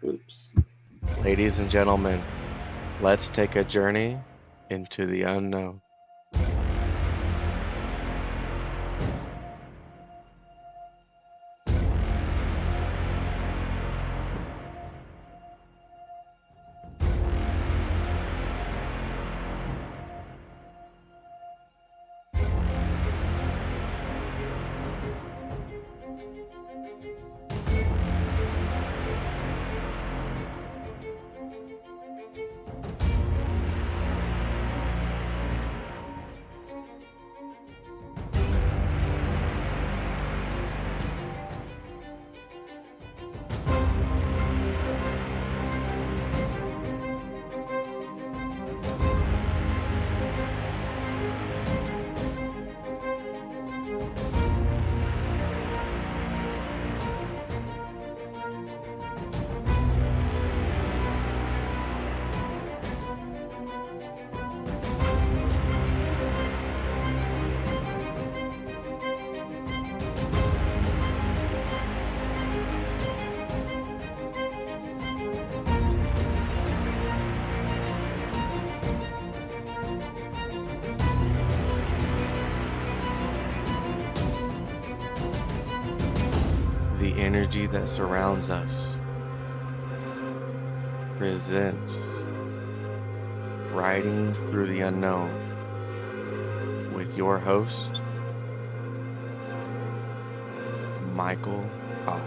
Oops. Ladies and gentlemen, let's take a journey into the unknown. The energy that surrounds us presents Riding Through the Unknown with your host, Michael Kopf.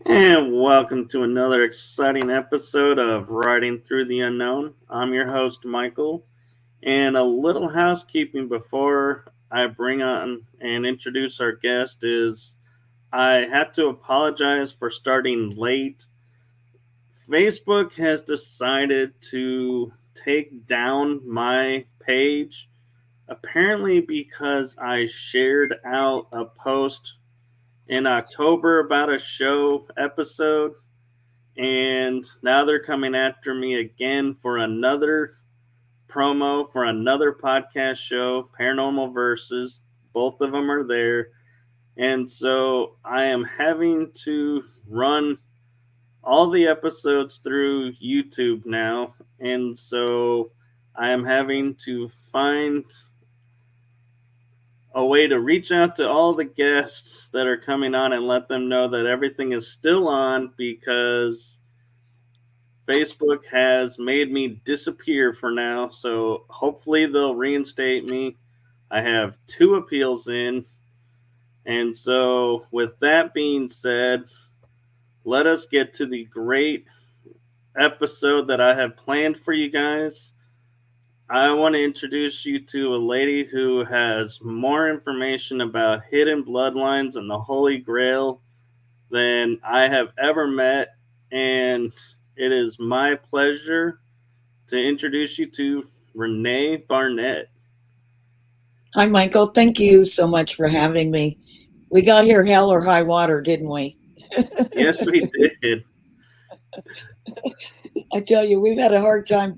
And welcome to another exciting episode of Riding Through the Unknown. I'm your host, Michael. And a little housekeeping before I bring on and introduce our guest is I have to apologize for starting late. Facebook has decided to take down my page, apparently because I shared out a post in October about a show episode, and now they're coming after me again for another promo for another podcast show, Paranormal Versus. Both of them are there, and so I am having to run all the episodes through YouTube now, and so I am having to find a way to reach out to all the guests that are coming on and let them know that everything is still on because Facebook has made me disappear for now. So hopefully they'll reinstate me. I have 2 appeals in. And so, with that being said, let us get to the great episode that I have planned for you guys. I want to introduce you to a lady who has more information about Hidden Bloodlines and the Holy Grail than I have ever met. And it is my pleasure to introduce you to Rene Barnett. Hi, Michael. Thank you so much for having me. We got here hell or high water, didn't we? Yes, we did. I tell you, we've had a hard time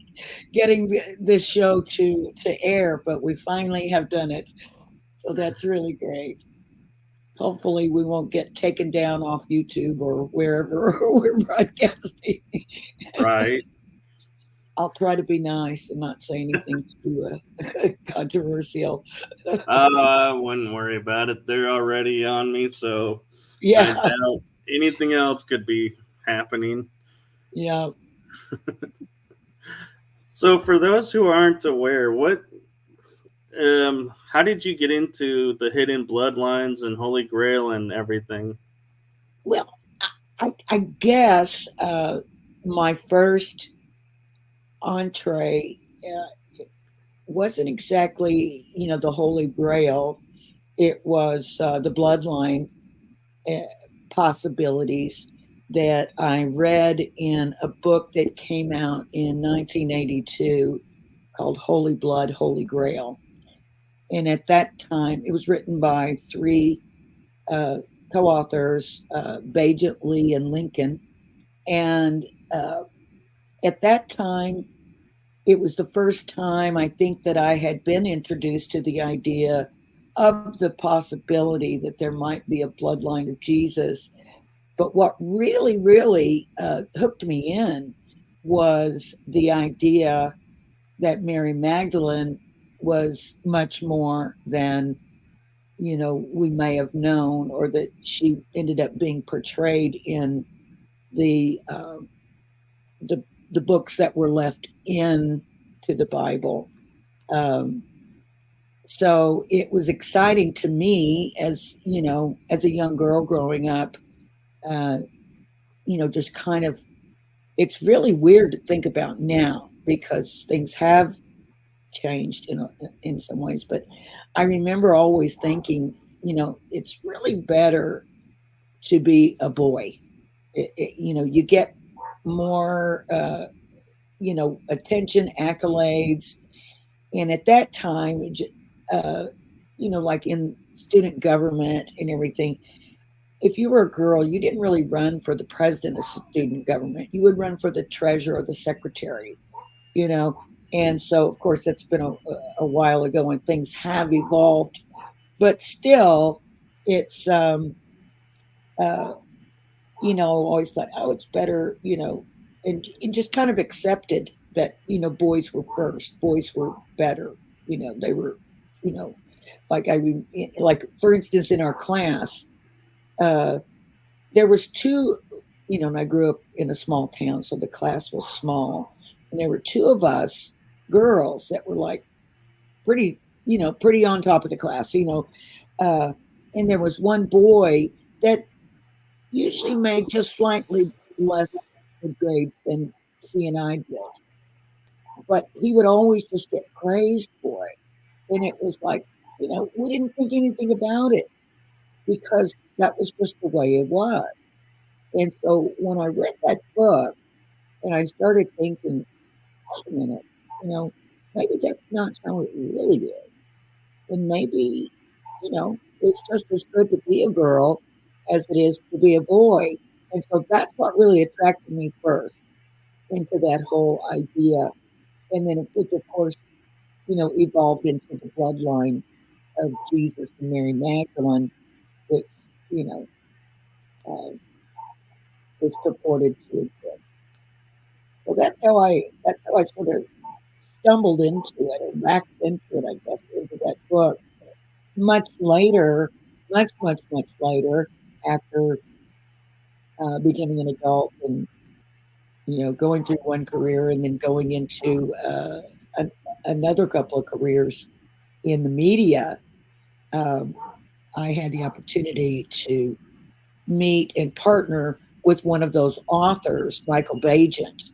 getting this show to air, but we finally have done it. So that's really great. Hopefully, we won't get taken down off YouTube or wherever we're broadcasting. Right. I'll try to be nice and not say anything too controversial. I wouldn't worry about it. They're already on me, so I Yeah, doubt anything else could be happening. yeah. So, for those who aren't aware, how did you get into the Hidden Bloodlines and Holy Grail and everything? Well, I guess my first entree wasn't exactly, the Holy Grail. It was the bloodline uh, possibilities that I read in a book that came out in 1982 called Holy Blood, Holy Grail. And at that time, it was written by three uh, co authors, Bajent, Lee, and Lincoln. And uh, at that time, it was the first time I think that I had been introduced to the idea of the possibility that there might be a bloodline of Jesus. But what really, really hooked me in was the idea that Mary Magdalene was much more than we may have known, or that she ended up being portrayed in the the, the books that were left in to the Bible. Um, so it was exciting to me as a young girl growing up. Uh, just kind of, it's really weird to think about now because things have changed in some ways. But I remember always thinking, it's really better to be a boy. You get more, attention, accolades. And at that time, like in student government and everything, if you were a girl, you didn't really run for the president of student government. You would run for the treasurer or the secretary, you know. And so, of course, that's been a while ago and things have evolved. But still, it's, always thought, oh, it's better, and just kind of accepted that, boys were first, boys were better, they were, like for instance, in our class, there was two, and I grew up in a small town, so the class was small, and there were two of us girls that were like pretty, pretty on top of the class, and there was one boy that usually made just slightly less good grades than she and I did, but he would always just get praised for it, and it was like, we didn't think anything about it because that was just the way it was. And so when I read that book and I started thinking, wait a minute, maybe that's not how it really is. And maybe, it's just as good to be a girl as it is to be a boy. And so that's what really attracted me first into that whole idea. And then, which of course, evolved into the bloodline of Jesus and Mary Magdalene, which, you know, uh, was purported to exist. So that's how I sort of stumbled into it or backed into it, I guess, into that book. Much later, much later, after becoming an adult and going through one career and then going into another couple of careers in the media, I had the opportunity to meet and partner with one of those authors, Michael Bajent,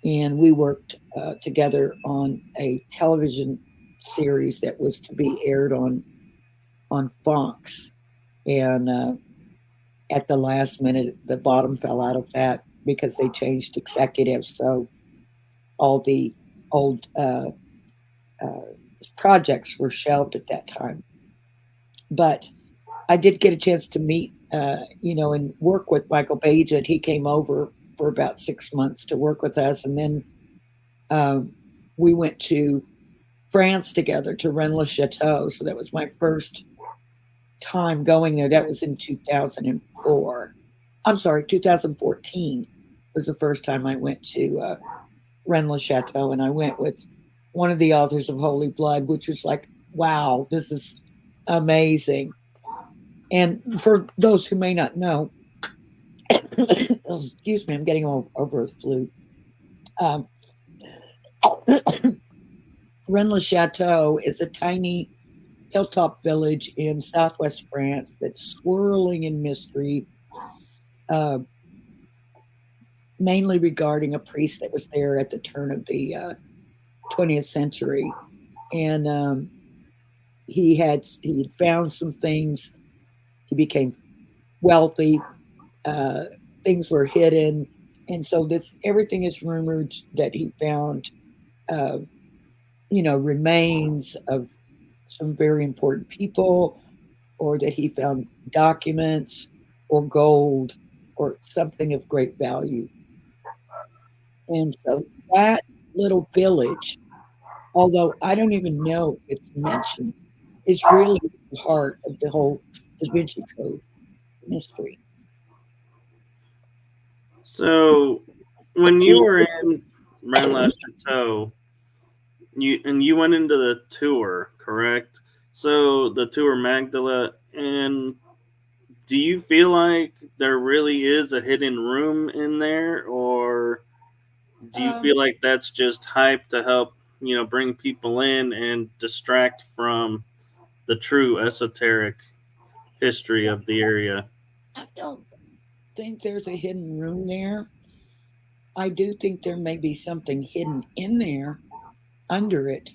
and we worked together on a television series that was to be aired on Fox. And at the last minute, the bottom fell out of that because they changed executives. So all the old projects were shelved at that time. But I did get a chance to meet, and work with Michael Bajent. He came over for about 6 months to work with us. And then we went to France together to Rennes Chateau. So that was my first time going there. That was in 2004. I'm sorry, 2014 was the first time I went to Rennes Chateau. And I went with one of the authors of Holy Blood, which was like, wow, this is amazing. And for those who may not know, excuse me, I'm getting over a flu. Rennes Chateau is a tiny hilltop village in southwest France that's swirling in mystery. uh, mainly regarding a priest that was there at the turn of the 20th century. And he had found some things. He became wealthy. Things were hidden. And so everything is rumored that he found, remains of some very important people, or that he found documents or gold or something of great value. And so that little village, although I don't even know if it's mentioned, is really the heart of the whole Da Vinci Code mystery. So, when you were in Rennes Chateau, you went into the tour, correct? So the tour Magdala, and do you feel like there really is a hidden room in there, or do you feel like that's just hype to help bring people in and distract from the true esoteric history of the area? I don't think there's a hidden room there. I do think there may be something hidden in there under it.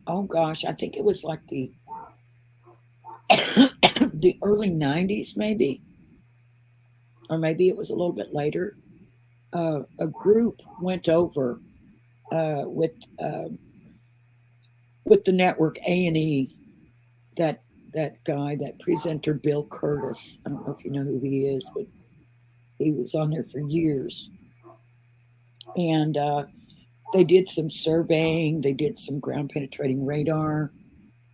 Oh gosh, I think it was like the the early 90s, maybe, or maybe it was a little bit later. A group went over with the network A&E. That guy, that presenter, Bill Curtis. I don't know if you know who he is, but he was on there for years. And they did some surveying. They did some ground penetrating radar.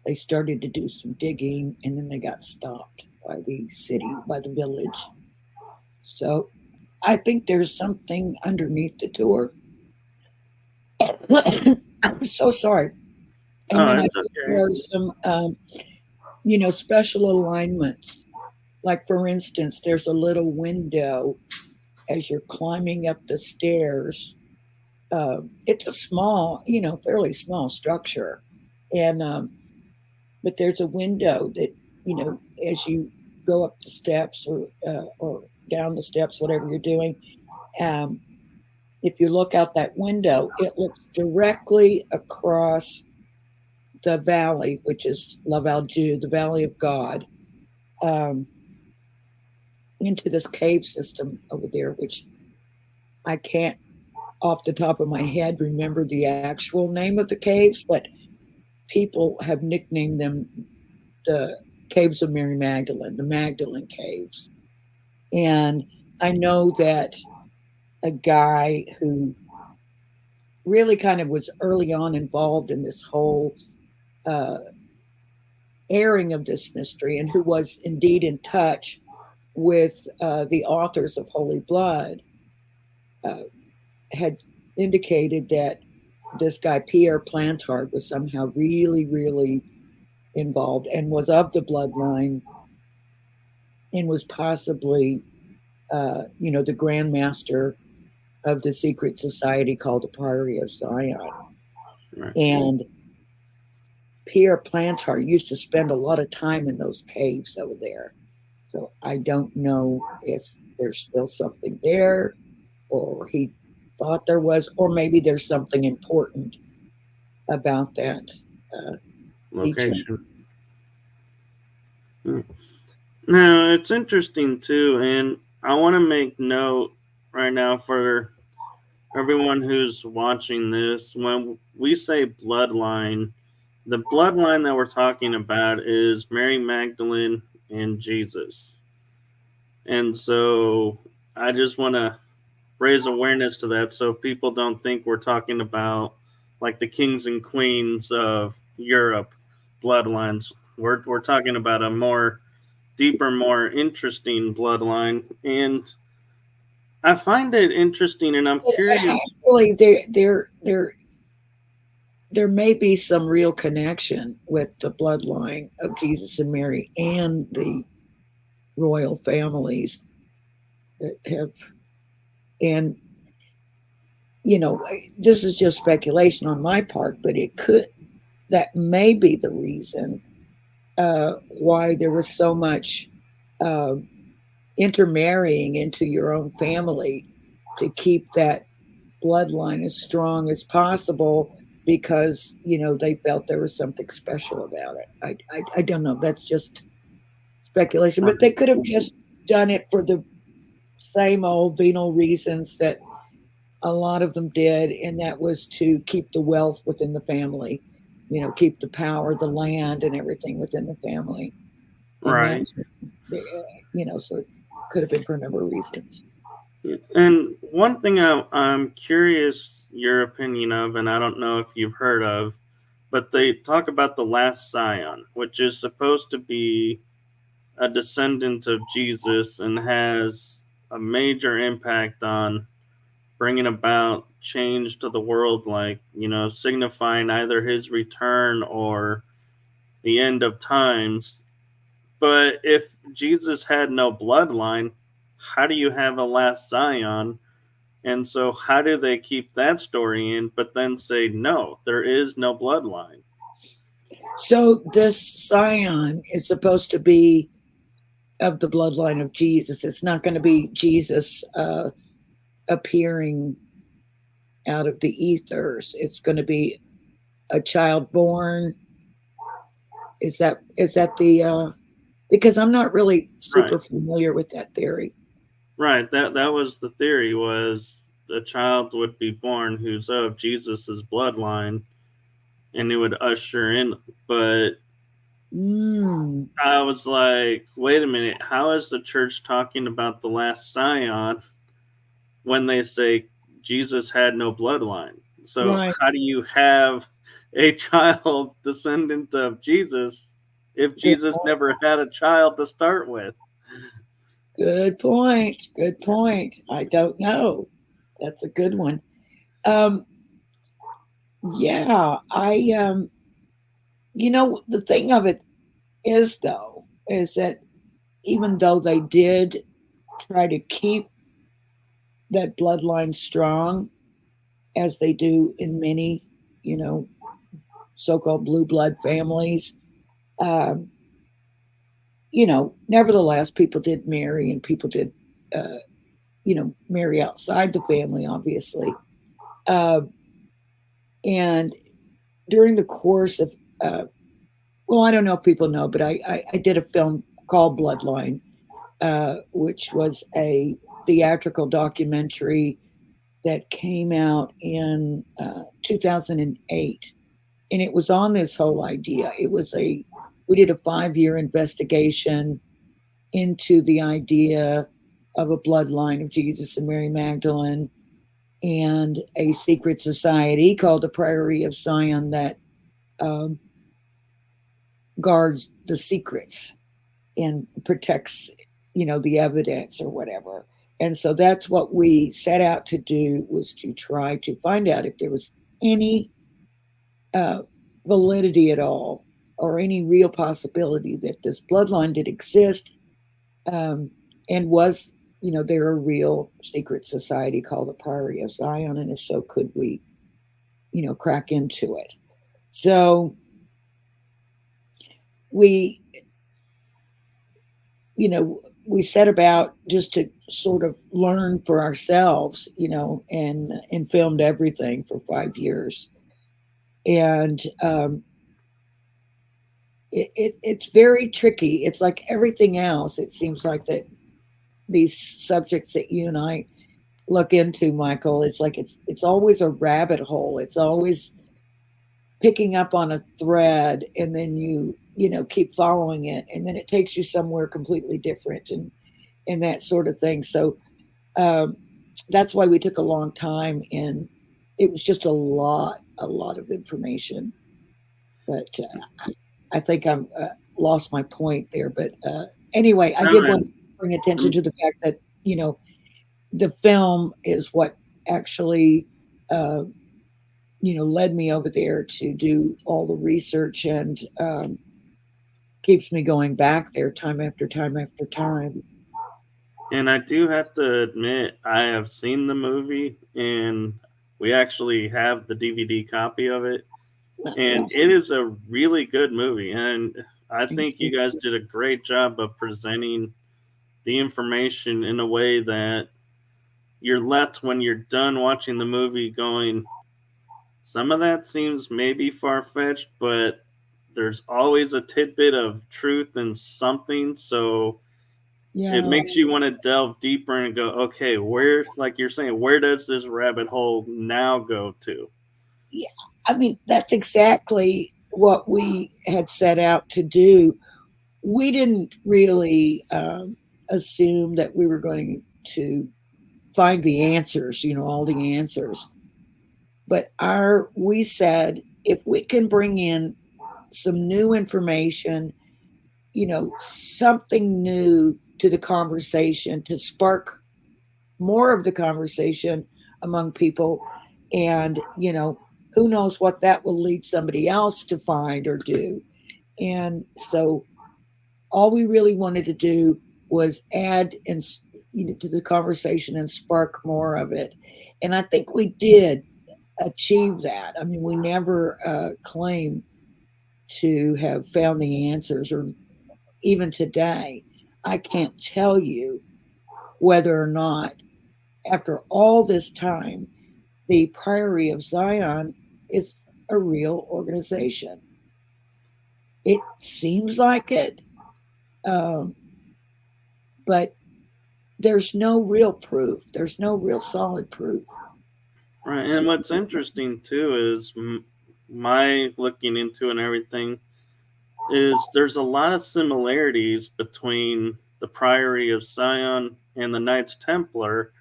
They started to do some digging, and then they got stopped by the city, by the village. So I think there's something underneath the tour. I'm so sorry. And then I think there are some, special alignments. Like, for instance, there's a little window as you're climbing up the stairs. It's a small, fairly small structure. And, but there's a window that, as you go up the steps or down the steps, whatever you're doing, if you look out that window, it looks directly across the valley, which is La Valjew, the Valley of God, into this cave system over there, which I can't, off the top of my head, remember the actual name of the caves, but people have nicknamed them the Caves of Mary Magdalene, the Magdalene Caves. And I know that a guy who really kind of was early on involved in this whole airing of this mystery, and who was indeed in touch with the authors of Holy Blood, had indicated that this guy Pierre Plantard was somehow really, really involved and was of the bloodline, and was possibly, the Grand Master of the secret society called the Priory of Zion. Right. And Pierre Plantard used to spend a lot of time in those caves over there. So I don't know if there's still something there, or he thought there was, or maybe there's something important about that location. Now, it's interesting too, and I want to make note right now for everyone who's watching this. When we say bloodline, the bloodline that we're talking about is Mary Magdalene and Jesus. And so I just want to raise awareness to that, so people don't think we're talking about like the kings and queens of Europe bloodlines. We're talking about a more deeper, more interesting bloodline. And I find it interesting, and I'm curious. Actually, there may be some real connection with the bloodline of Jesus and Mary and the royal families that have, and this is just speculation on my part, but that may be the reason why there was so much intermarrying into your own family to keep that bloodline as strong as possible because they felt there was something special about it. I don't know. That's just speculation, but they could have just done it for the same old venal reasons that a lot of them did, and that was to keep the wealth within the family, keep the power, the land, and everything within the family. And Right. that's, so it could have been for a number of reasons. And one thing I'm curious your opinion of, and I don't know if you've heard of, but they talk about the last scion, which is supposed to be a descendant of Jesus and has a major impact on bringing about change to the world, like, signifying either his return or the end of times. But if Jesus had no bloodline, how do you have a last scion? And so, how do they keep that story in, but then say, no, there is no bloodline? So this scion is supposed to be of the bloodline of Jesus. It's not going to be Jesus appearing out of the ethers. It's going to be a child born. Is that the because I'm not really super familiar with that theory. Right. That was the theory, was a child would be born who's of Jesus's bloodline, and it would usher in. But I was like, wait a minute, how is the church talking about the last scion when they say Jesus had no bloodline? So how do you have a child descendant of Jesus if Jesus never had a child to start with? Good point. Good point. I don't know. That's a good one. Yeah, the thing of it is, though, is that even though they did try to keep that bloodline strong, as they do in many, so-called blue blood families, nevertheless, people did marry and people did, marry outside the family, obviously. And during the course of, well, I don't know if people know, but I did a film called Bloodline, which was a theatrical documentary that came out in 2008. And it was on this whole idea. We did a 5-year investigation into the idea of a bloodline of Jesus and Mary Magdalene and a secret society called the Priory of Zion that guards the secrets and protects, the evidence or whatever. And so that's what we set out to do, was to try to find out if there was any validity at all or any real possibility that this bloodline did exist, and was, there a real secret society called the Priory of Zion, and if so, could we, crack into it? So we set about just to sort of learn for ourselves, and filmed everything for 5 years. And it's very tricky. It's like everything else. It seems like that these subjects that you and I look into, Michael, it's like it's always a rabbit hole. It's always picking up on a thread, and then you keep following it, and then it takes you somewhere completely different, and that sort of thing. So that's why we took a long time, and it was just a lot of information. But I think I'm lost my point there. But anyway, I did want to bring attention to the fact that the film is what actually led me over there to do all the research, and keeps me going back there time after time after time. And I do have to admit, I have seen the movie, and we actually have the DVD copy of it. And it is a really good movie. And I think you guys did a great job of presenting the information in a way that you're left when you're done watching the movie going, some of that seems maybe far-fetched, but there's always a tidbit of truth in something. So it Yeah. makes you want to delve deeper and go, okay, where, like you're saying, where does this rabbit hole now go to? Yeah. I mean, that's exactly what we had set out to do. We didn't really assume that we were going to find the answers, all the answers. But we said, if we can bring in some new information, something new to the conversation to spark more of the conversation among people, and who knows what that will lead somebody else to find or do. And so all we really wanted to do was add to the conversation and spark more of it. And I think we did achieve that. I mean, we never claim to have found the answers, or even today, I can't tell you whether or not, after all this time, the Priory of Zion is a real organization. It seems like it, but there's no real proof. There's no real solid proof. Right. And what's interesting too is my looking into and everything is there's a lot of similarities between the Priory of Zion and the Knights Templar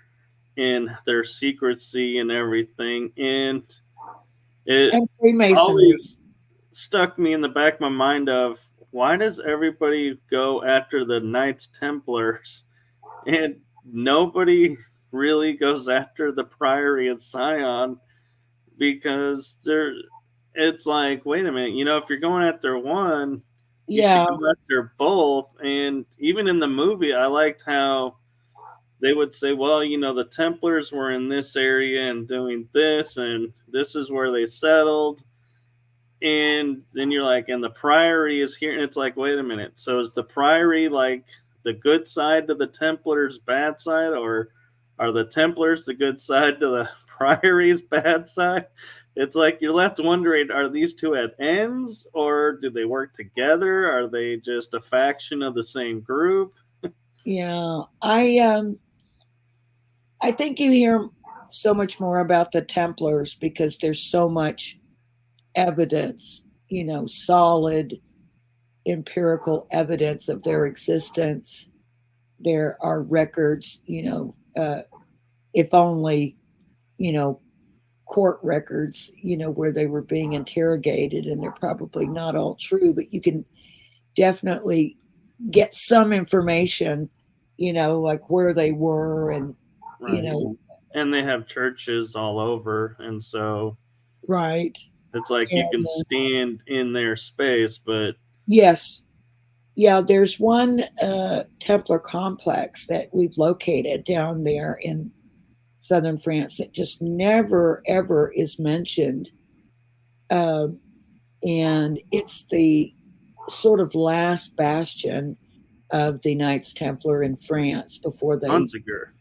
in their secrecy and everything. And it And Freemasonry. always stuck me in the back of my mind of, why does everybody go after the Knights Templars and nobody really goes after the Priory of Zion? Because it's like, wait a minute, if you're going after one, you should go after both. And even in the movie, I liked how they would say, well, the Templars were in this area and doing this, and this is where they settled. And then you're like, and the Priory is here. And it's like, wait a minute. So is the Priory like the good side to the Templars' bad side, or are the Templars the good side to the Priory's bad side? It's like you're left wondering, are these two at ends, or do they work together? Are they just a faction of the same group? Yeah, I think you hear so much more about the Templars because there's so much evidence, solid empirical evidence of their existence. There are records, if only, court records, where they were being interrogated, and they're probably not all true, but you can definitely get some information, like where they were, and Right. And they have churches all over, and so right. It's like you can stand in their space, but yes. Yeah, there's one Templar complex that we've located down there in southern France that just never, ever is mentioned. And it's the sort of last bastion of the Knights Templar in France before they... Hunziker.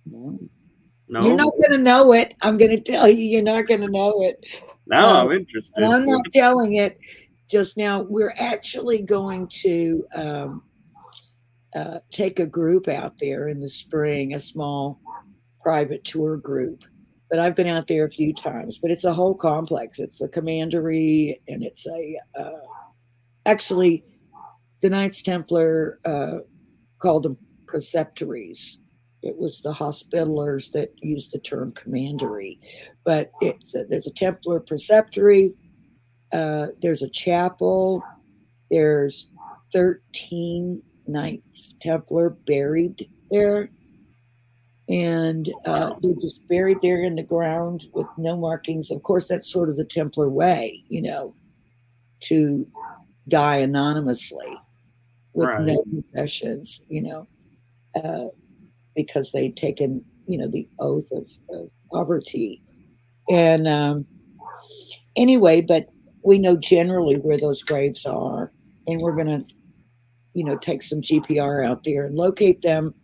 No. No? You're not going to know it. I'm going to tell you, you're not going to know it. Now I'm interested. And I'm not telling it just now. We're actually going to take a group out there in the spring, a small private tour group. But I've been out there a few times. But it's a whole complex. It's a commandery, and it's actually the Knights Templar called them preceptories. It was the Hospitallers that used the term commandery. But there's a Templar preceptory. There's a chapel. There's 13 Knights Templar buried there. And they're just buried there in the ground with no markings. Of course, that's sort of the Templar way, to die anonymously with no confessions, because they'd taken, the oath of poverty. And anyway, but we know generally where those graves are, and we're going to take some GPR out there and locate them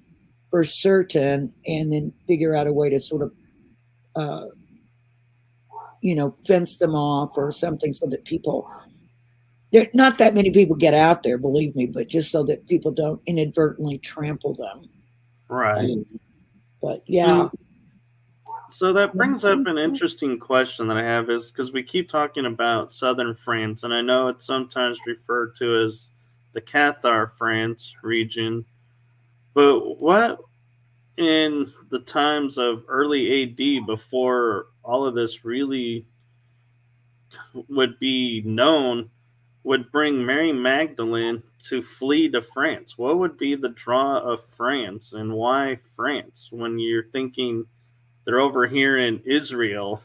for certain, and then figure out a way to sort of, fence them off or something so that people, not that many people get out there, believe me, but just so that people don't inadvertently trample them. Right. But yeah. So that brings up an interesting question that I have, is because we keep talking about southern France, and I know it's sometimes referred to as the Cathar France region, but what in the times of early AD, before all of this really would be known, would bring Mary Magdalene to flee to France? What would be the draw of France, and why France when you're thinking they're over here in Israel?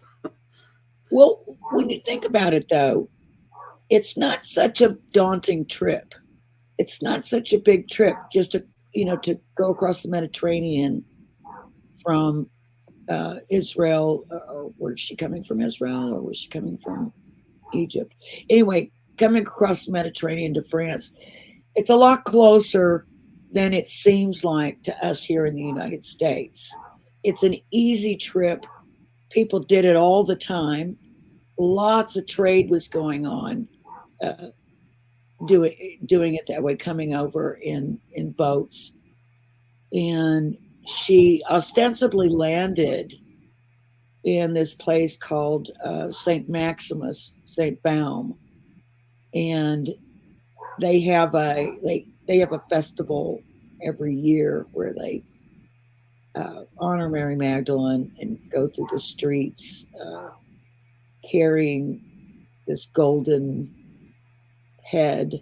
Well, when you think about it, though, it's not such a daunting trip. It's not such a big trip just to go across the Mediterranean from Israel. Or where's she coming from? Israel, or was she coming from Egypt? Anyway, coming across the Mediterranean to France, it's a lot closer than it seems like to us here in the United States. It's an easy trip. People did it all the time. Lots of trade was going on, doing it that way, coming over in boats. And she ostensibly landed in this place called St. Maximus, St. Baum, and they have a festival every year where they honor Mary Magdalene and go through the streets carrying this golden head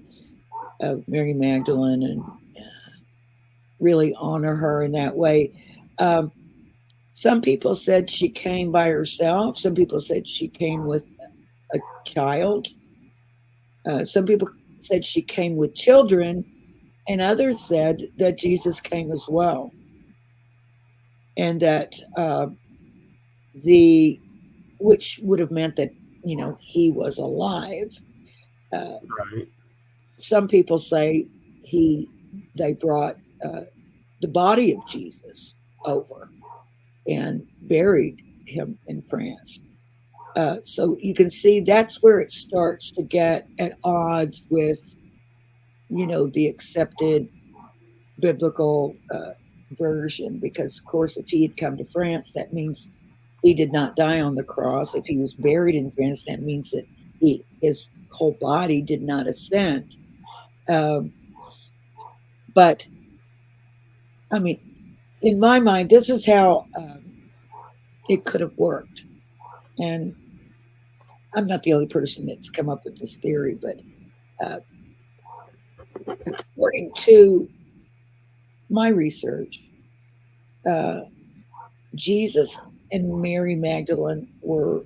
of Mary Magdalene, and really honor her in that way. Some people said she came by herself. Some people said she came with a child. Some people said she came with children, and others said that Jesus came as well, and that which would have meant that he was alive. Right. Some people say they brought the body of Jesus over and buried him in France. So you can see that's where it starts to get at odds with, the accepted biblical version. Because, of course, if he had come to France, that means he did not die on the cross. If he was buried in France, that means that his whole body did not ascend. But, I mean, in my mind, this is how it could have worked. And I'm not the only person that's come up with this theory, but according to my research, Jesus and Mary Magdalene were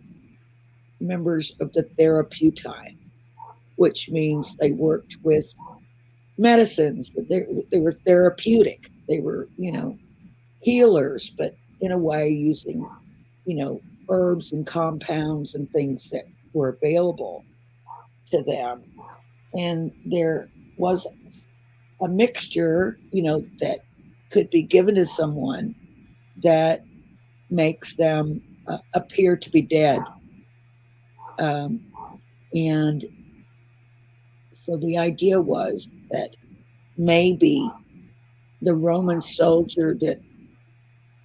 members of the Therapeutae, which means they worked with medicines. They were therapeutic. They were, healers, but in a way using, herbs and compounds and things that were available to them. And there was a mixture, that could be given to someone that makes them appear to be dead. And so the idea was that maybe the Roman soldier that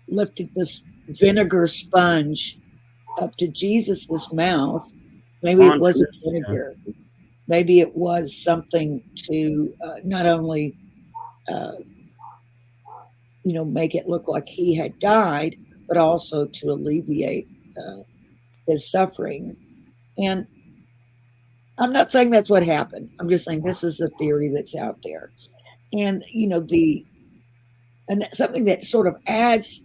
lifted this vinegar sponge up to Jesus's mouth, maybe it wasn't vinegar. Maybe it was something to not only, make it look like he had died, but also to alleviate his suffering. And I'm not saying that's what happened. I'm just saying this is a theory that's out there. And, and something that sort of adds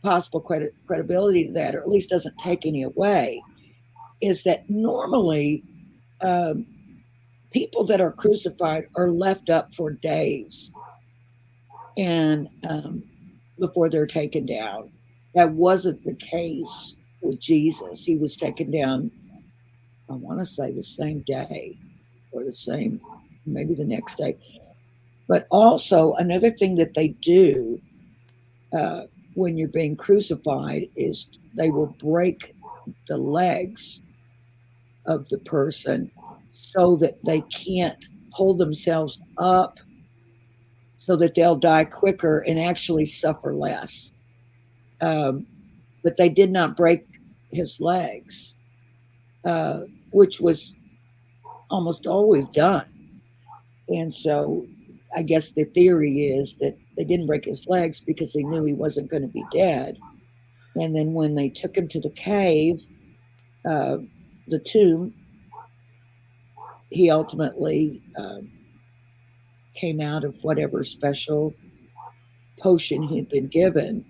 possible credibility to that, or at least doesn't take any away, is that normally people that are crucified are left up for days and before they're taken down. That wasn't the case with Jesus. He was taken down, I want to say, the same day, or maybe the next day. But also, another thing that they do when you're being crucified is they will break the legs of the person so that they can't hold themselves up, so that they'll die quicker and actually suffer less. But they did not break his legs, which was almost always done. And so I guess the theory is that they didn't break his legs because they knew he wasn't going to be dead. And then when they took him to the cave, the tomb, he ultimately came out of whatever special potion he'd been given.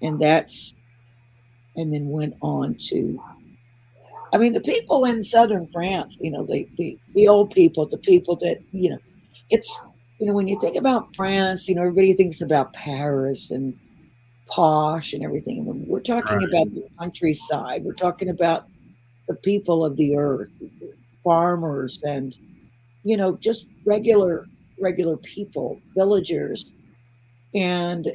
And then went on to, I mean, the people in southern France, the old people, the people that, it's, when you think about France, everybody thinks about Paris and posh and everything. And when we're talking Right. about the countryside, we're talking about the people of the earth, farmers, and just regular people, villagers. And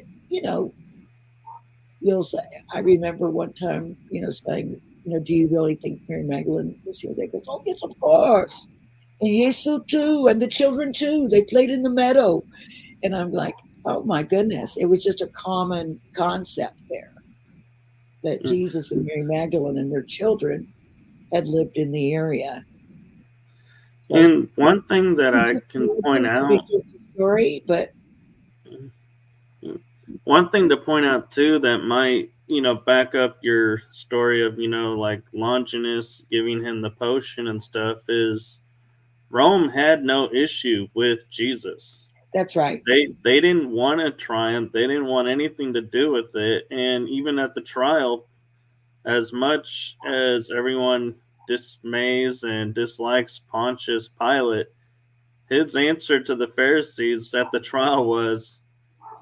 you'll say, I remember one time, saying, do you really think Mary Magdalene was here? They go, oh yes, of course. And Yesu too, and the children too. They played in the meadow. And I'm like, oh my goodness. It was just a common concept there that Jesus and Mary Magdalene and their children had lived in the area. So, and one thing that I can point out, it's just a story, but one thing to point out too that might, back up your story of, like Longinus giving him the potion and stuff is Rome had no issue with Jesus. that's right. They didn't want to triumph. They didn't want anything to do with it. And even at the trial, as much as everyone dismays and dislikes Pontius Pilate, his answer to the Pharisees at the trial was,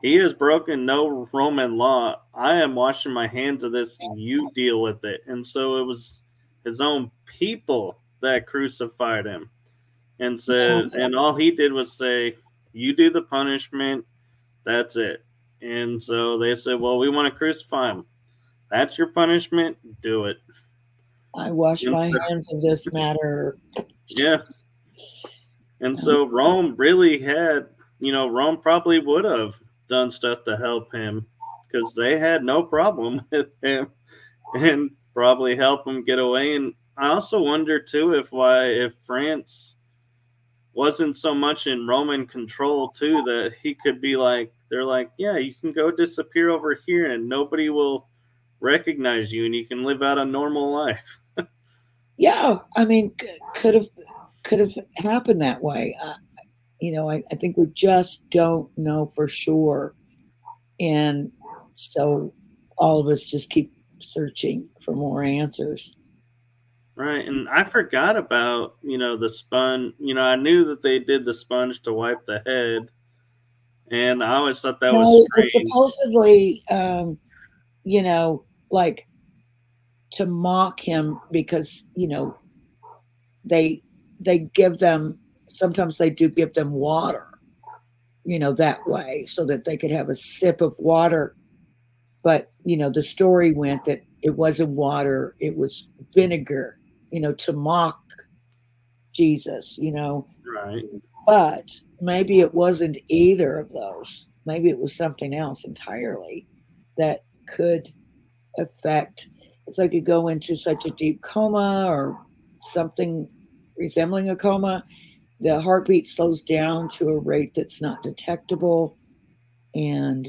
"He has broken no Roman law. I am washing my hands of this. You deal with it." And so it was his own people that crucified him, and said, and all he did was say, "You do the punishment. That's it." And so they said, "Well, we want to crucify him. That's your punishment. Do it." I wash And my so, hands of this matter. yeah. And so Rome really had, Rome probably would have done stuff to help him because they had no problem with him and probably help him get away. And I also wonder too if France wasn't so much in Roman control too that he could be like, they're like, yeah, you can go disappear over here and nobody will recognize you and you can live out a normal life. Yeah, I mean, could have happened that way. I think we just don't know for sure, and so all of us just keep searching for more answers. Right, and I forgot about, the sponge. I knew that they did the sponge to wipe the head, and I always thought that was No, it's strange. supposedly, like to mock him because they give them, sometimes they do give them water, that way so that they could have a sip of water. But the story went that it wasn't water, it was vinegar, to mock Jesus. Right. But maybe it wasn't either of those. Maybe it was something else entirely that could affect. It's like you go into such a deep coma or something resembling a coma, the heartbeat slows down to a rate that's not detectable, and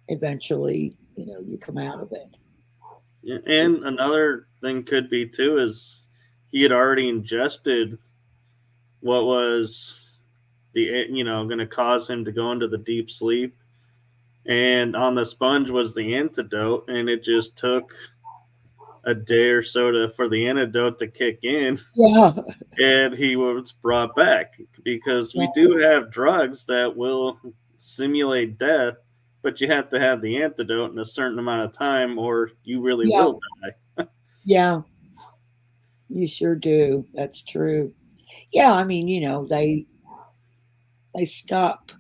eventually, you come out of it. Yeah, and another thing could be too is he had already ingested what was going to cause him to go into the deep sleep, and on the sponge was the antidote, and it just took a day or so for the antidote to kick in, Yeah. and he was brought back because we do have drugs that will simulate death, but you have to have the antidote in a certain amount of time, or you really Yeah. will die. Yeah. You sure do. That's true. Yeah. I mean, they stop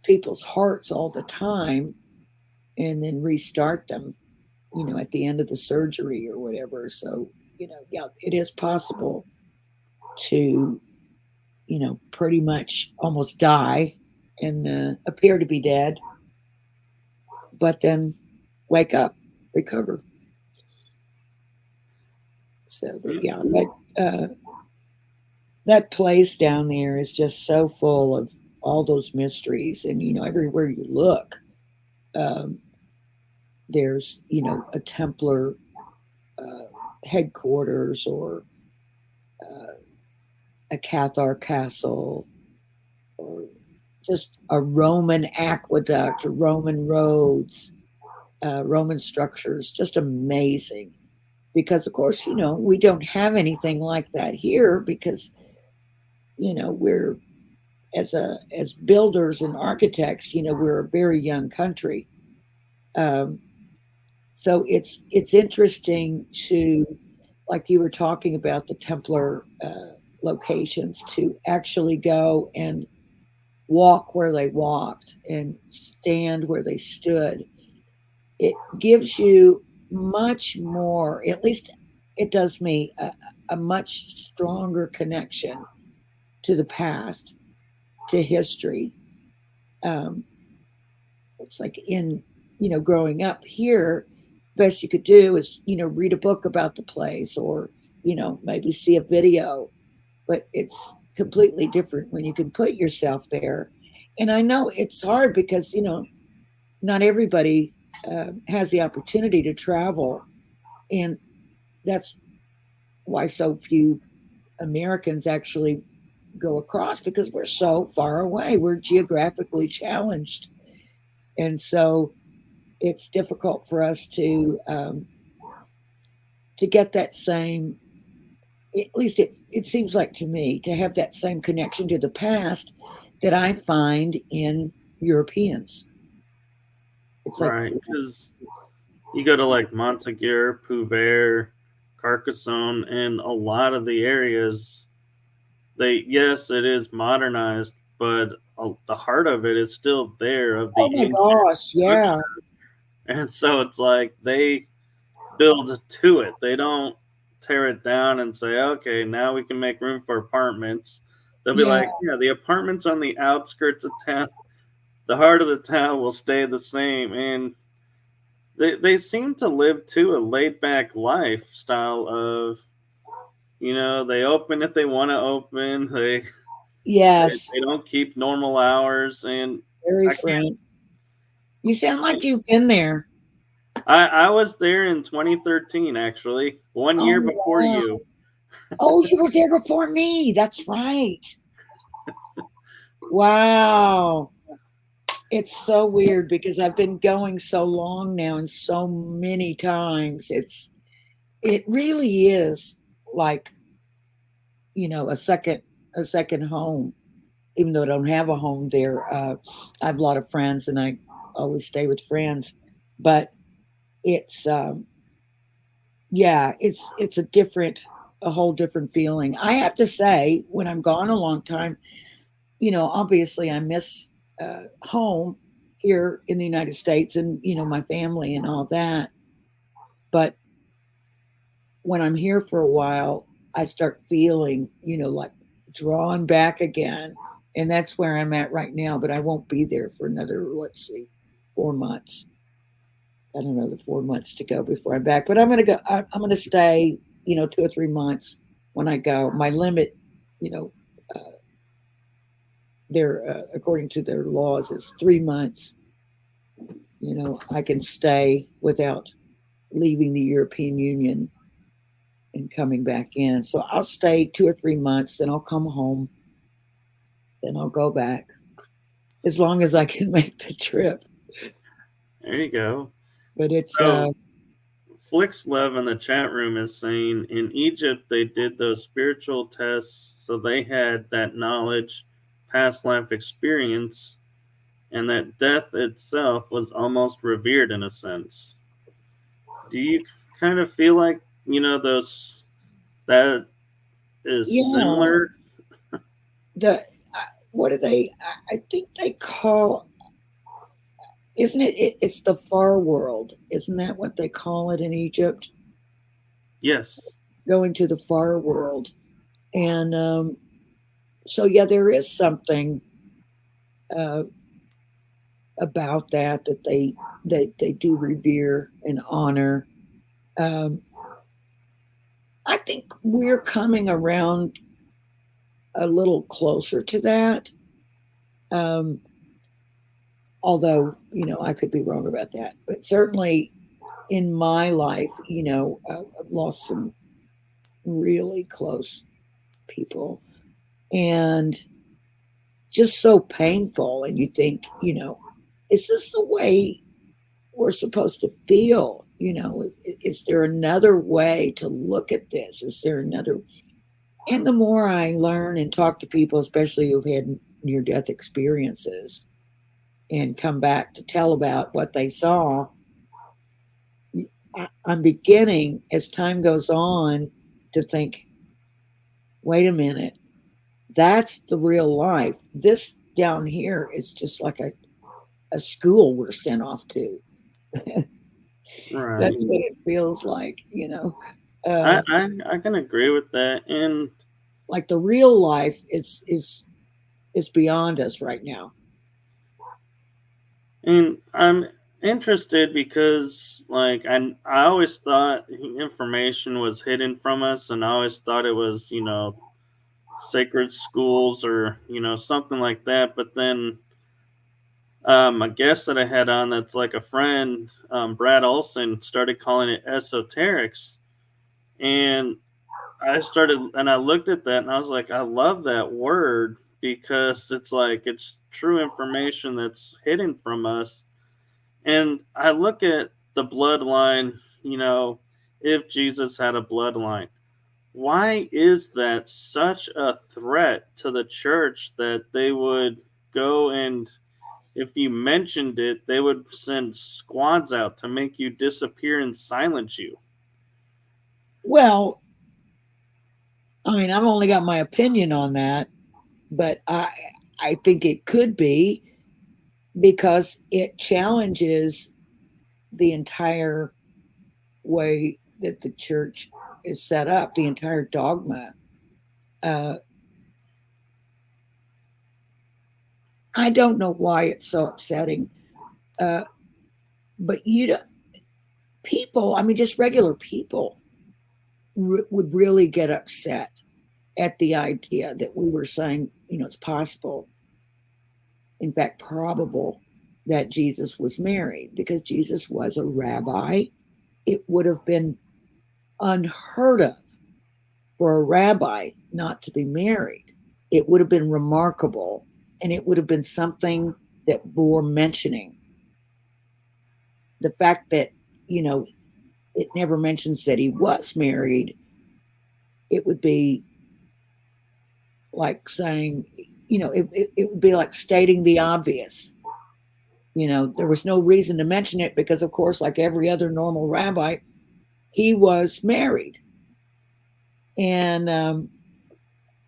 people's hearts all the time and then restart them, at the end of the surgery or whatever. So, yeah, it is possible to, pretty much almost die and appear to be dead, but then wake up, recover. So, but yeah, that place down there is just so full of all those mysteries, and everywhere you look, um, there's a Templar headquarters or a Cathar castle or just a Roman aqueduct or Roman roads, Roman structures, just amazing. Because of course, we don't have anything like that here because we're as builders and architects, we're a very young country. So it's interesting to, like you were talking about the Templar locations, to actually go and walk where they walked and stand where they stood. It gives you much more, at least it does me, a much stronger connection to the past, to history. It's like growing up here, best you could do is, read a book about the place or, maybe see a video, but it's completely different when you can put yourself there. And I know it's hard because, not everybody has the opportunity to travel. And that's why so few Americans actually go across, because we're so far away. We're geographically challenged. And so it's difficult for us to get that same, at least it seems like to me, to have that same connection to the past that I find in Europeans. It's right, because you go to like Montague, Puvert, Carcassonne, and a lot of the areas, yes, it is modernized, but the heart of it is still there. Of the oh my gosh, yeah. And so it's like they build to it. They don't tear it down and say, okay, now we can make room for apartments. They'll be like, yeah, the apartments on the outskirts of town, the heart of the town will stay the same. And they seem to live too a laid back lifestyle of, they open if they want to open. They don't keep normal hours. And very friend. You sound like you've been there. I was there in 2013, actually, 1 year before you. Oh, you were there before me. That's right. Wow. It's so weird because I've been going so long now and so many times. It really is like, a second home, even though I don't have a home there. I have a lot of friends and I always stay with friends, but it's it's a whole different feeling. I have to say, when I'm gone a long time, obviously I miss home here in the United States and my family and all that, but when I'm here for a while, I start feeling like drawn back again, and that's where I'm at right now. But I won't be there for another, let's see, 4 months. I don't know, the 4 months to go before I'm back. But I'm gonna go. I'm gonna stay, 2 or 3 months when I go. My limit, their according to their laws, is 3 months. I can stay without leaving the European Union and coming back in. So I'll stay 2 or 3 months, then I'll come home, then I'll go back, as long as I can make the trip. There you go. But it's Flix Love in the chat room is saying in Egypt they did those spiritual tests, so they had that knowledge, past life experience, and that death itself was almost revered in a sense. Do you kind of feel like that is similar? what do they? I think they call. Isn't it? It's the far world. Isn't that what they call it in Egypt? Yes. Going to the far world, and so yeah, there is something uh, about that they do revere and honor. Um, I think we're coming around a little closer to that. Um, Although, I could be wrong about that. But certainly in my life, I've lost some really close people and just so painful. And you think, is this the way we're supposed to feel? Is there another way to look at this? Is there another? And the more I learn and talk to people, especially who've had near death experiences, and come back to tell about what they saw, I'm beginning, as time goes on, to think, wait a minute, that's the real life. This down here is just like a school we're sent off to. Right. That's what it feels like, I can agree with that. And like the real life is beyond us right now. And I'm interested because, like, I always thought information was hidden from us, and I always thought it was, sacred schools or, something like that. But then a guest that I had on that's like a friend, Brad Olson, started calling it esoterics. And I looked at that and I was like, I love that word because it's like, it's true information that's hidden from us. And I look at the bloodline, if Jesus had a bloodline, why is that such a threat to the church that they would go and, if you mentioned it, they would send squads out to make you disappear and silence you? Well, I mean, I've only got my opinion on that, but I think it could be because it challenges the entire way that the church is set up, the entire dogma. I don't know why it's so upsetting, but people, I mean, just regular people would really get upset at the idea that we were saying, it's possible, in fact, probable, that Jesus was married because Jesus was a rabbi. It would have been unheard of for a rabbi not to be married. It would have been remarkable, and it would have been something that bore mentioning. The fact that, it never mentions that he was married, it would be like saying, it would be like stating the obvious. There was no reason to mention it because, of course, like every other normal rabbi, he was married. And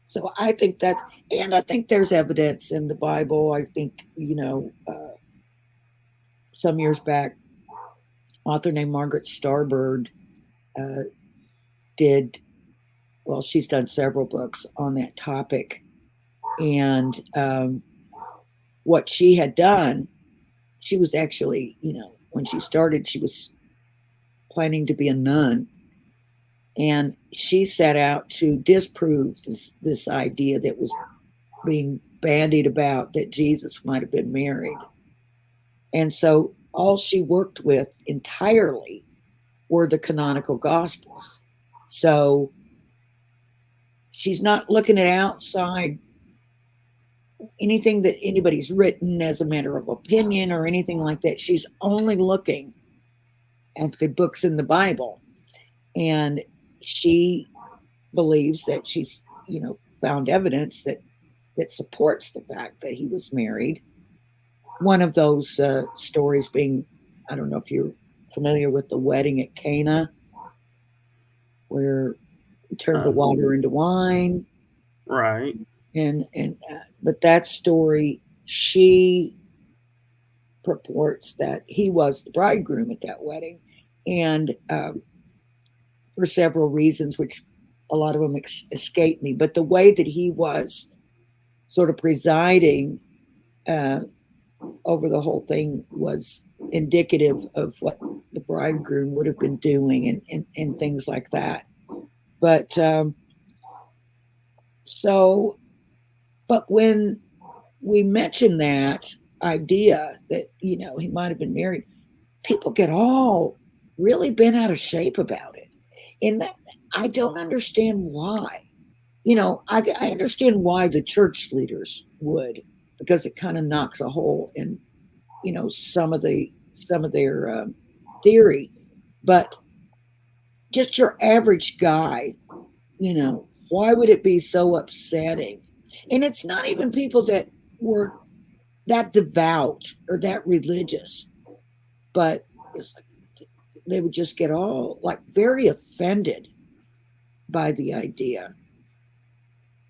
so I think I think there's evidence in the Bible. I think, some years back, author named Margaret Starbird she's done several books on that topic. And what she had done, she was actually, when she started, she was planning to be a nun. And she set out to disprove this idea that was being bandied about that Jesus might have been married. And so all she worked with entirely were the canonical gospels. So she's not looking at outside anything that anybody's written as a matter of opinion or anything like that. She's only looking at the books in the Bible. And she believes that she's, found evidence that supports the fact that he was married. One of those stories being, I don't know if you're familiar with the wedding at Cana, where he turned the water into wine. Right. And But that story, she purports that he was the bridegroom at that wedding, and for several reasons, which a lot of them escape me. But the way that he was sort of presiding over the whole thing was indicative of what the bridegroom would have been doing, and things like that. But but when we mention that idea that, he might have been married, people get all really bent out of shape about it. And that, I don't understand why. I understand why the church leaders would, because it kind of knocks a hole in, some of their theory. But just your average guy, why would it be so upsetting? And it's not even people that were that devout or that religious, but it's like they would just get all like very offended by the idea.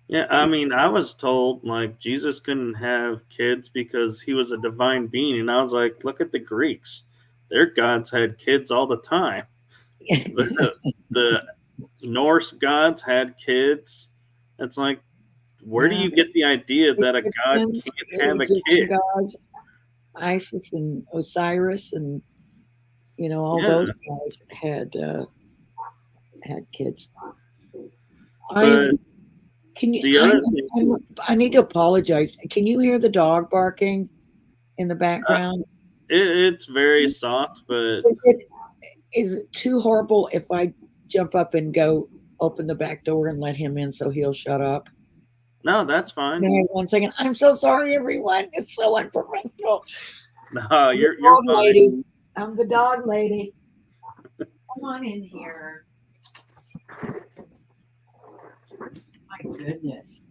Yeah, I mean, I was told like Jesus couldn't have kids because he was a divine being, and I was like, look at the Greeks; their gods had kids all the time. The Norse gods had kids. It's like, where do you get the idea that a god can't have a kid? Gods, Isis and Osiris, and all those guys had kids. Can you? I need to apologize. Can you hear the dog barking in the background? It's very soft, but is it too horrible if I jump up and go open the back door and let him in so he'll shut up? No, that's fine. Hang on 1 second. I'm so sorry, everyone. It's so unprofessional. No, you're dog fine. Lady. I'm the dog lady. Come on in here. My goodness.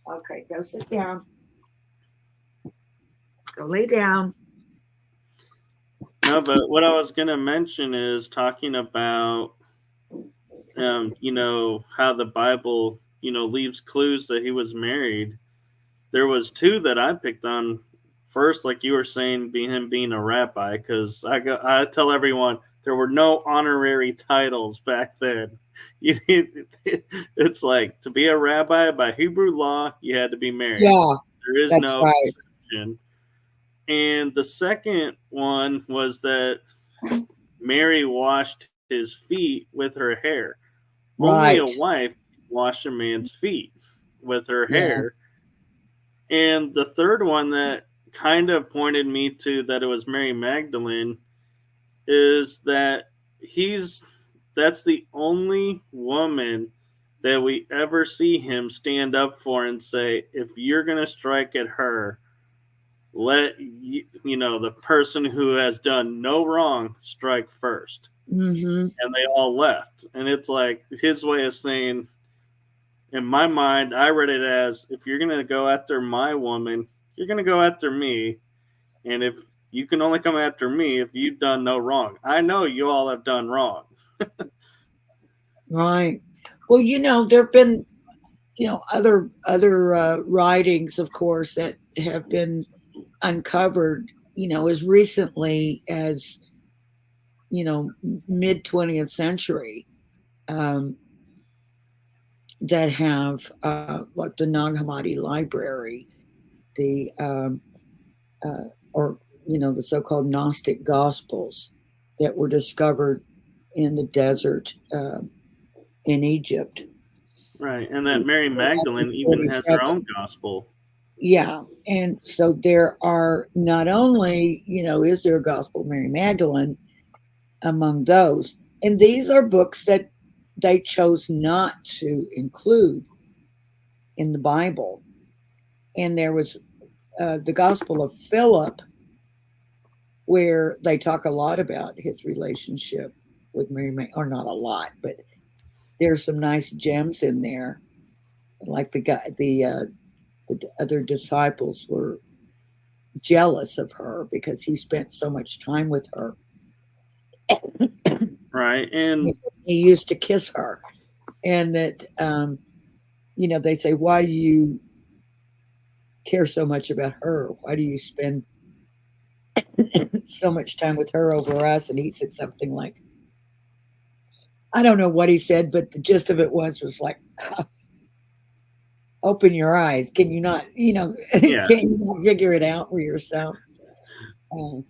Okay, go sit down. Go lay down. No, but what I was going to mention is talking about, how the Bible, leaves clues that he was married. There was two that I picked on. First, like you were saying, him being a rabbi, because I tell everyone there were no honorary titles back then. It's like to be a rabbi by Hebrew law, you had to be married. Yeah, there is no exception. And the second one was that Mary washed his feet with her hair. Right. Only a wife washed a man's feet with her hair. And the third one that kind of pointed me to that it was Mary Magdalene is that that's the only woman that we ever see him stand up for and say, if you're going to strike at her, let the person who has done no wrong strike first. Mm-hmm. And they all left. And it's like his way of saying, in my mind, I read it as, if you're going to go after my woman, you're going to go after me. And if you can only come after me if you've done no wrong. I know you all have done wrong. Right. Well, there have been, other writings, of course, that have been uncovered, as recently as, mid 20th century, that have like the Nag Hammadi Library, the the so-called Gnostic Gospels that were discovered in the desert in Egypt. Right, and that Mary Magdalene even has her own gospel. Yeah, and so there are not only, is there a gospel of Mary Magdalene among those, and these are books that they chose not to include in the Bible. And there was the Gospel of Philip, where they talk a lot about his relationship with Mary Magdalene, or not a lot, but there's some nice gems in there. Like the other disciples were jealous of her because he spent so much time with her. Right, and he used to kiss her, and that they say, why do you care so much about her? Why do you spend so much time with her over us? And he said something like, I don't know what he said, but the gist of it was like, open your eyes. Can you not, Yeah. can you not figure it out for yourself? Uh, I